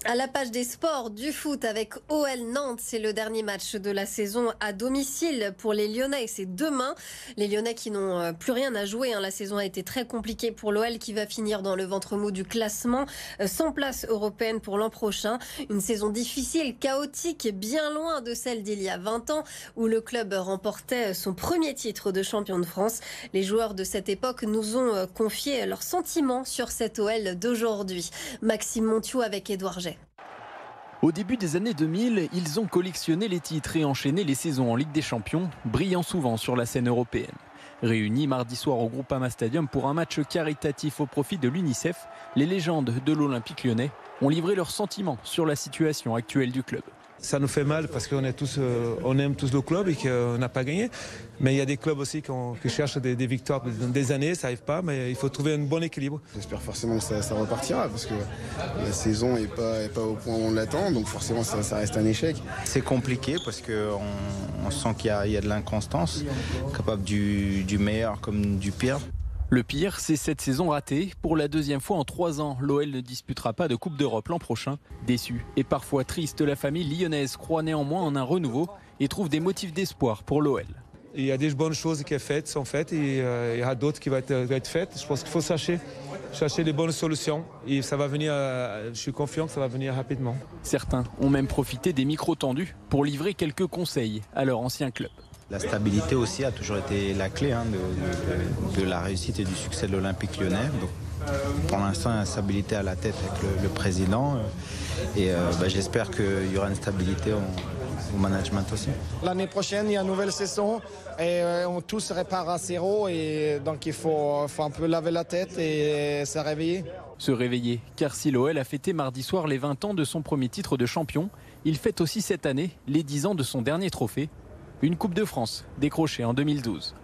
À la page des sports, du foot avec OL Nantes, c'est le dernier match de la saison à domicile pour les Lyonnais et c'est demain. Les Lyonnais qui n'ont plus rien à jouer, la saison a été très compliquée pour l'OL qui va finir dans le ventre mou du classement, sans place européenne pour l'an prochain. Une saison difficile, chaotique, bien loin de celle d'il y a 20 ans où le club remportait son premier titre de champion de France. Les joueurs de cette époque nous ont confié leurs sentiments sur cette OL d'aujourd'hui. Maxime Montiou avec Édouard Jet. Au début des années 2000, ils ont collectionné les titres et enchaîné les saisons en Ligue des Champions, brillant souvent sur la scène européenne. Réunis mardi soir au Groupama Stadium pour un match caritatif au profit de l'UNICEF, les légendes de l'Olympique lyonnais ont livré leurs sentiments sur la situation actuelle du club. Ça nous fait mal parce qu'on aime tous le club et qu'on n'a pas gagné. Mais il y a des clubs aussi qui cherchent des victoires dans des années, ça n'arrive pas, mais il faut trouver un bon équilibre. J'espère forcément que ça repartira parce que la saison n'est pas au point où on l'attend, donc forcément ça reste un échec. C'est compliqué parce qu'on sent qu'il y a de l'inconstance, capable du meilleur comme du pire. Le pire, c'est cette saison ratée. Pour la deuxième fois en 3 ans, l'OL ne disputera pas de Coupe d'Europe l'an prochain. Déçue et parfois triste, la famille lyonnaise croit néanmoins en un renouveau et trouve des motifs d'espoir pour l'OL. Il y a des bonnes choses qui sont faites et il y a d'autres qui vont être faites. Je pense qu'il faut chercher les bonnes solutions et ça va venir, je suis confiant que ça va venir rapidement. Certains ont même profité des micros tendus pour livrer quelques conseils à leur ancien club. La stabilité aussi a toujours été la clé de la réussite et du succès de l'Olympique lyonnais. Donc, pour l'instant, il y a une stabilité à la tête avec le président et j'espère qu'il y aura une stabilité au management aussi. L'année prochaine, il y a une nouvelle saison et on tous repart à zéro et donc il faut un peu laver la tête et se réveiller. Se réveiller, car si l'OL a fêté mardi soir les 20 ans de son premier titre de champion, il fête aussi cette année les 10 ans de son dernier trophée, une Coupe de France décrochée en 2012.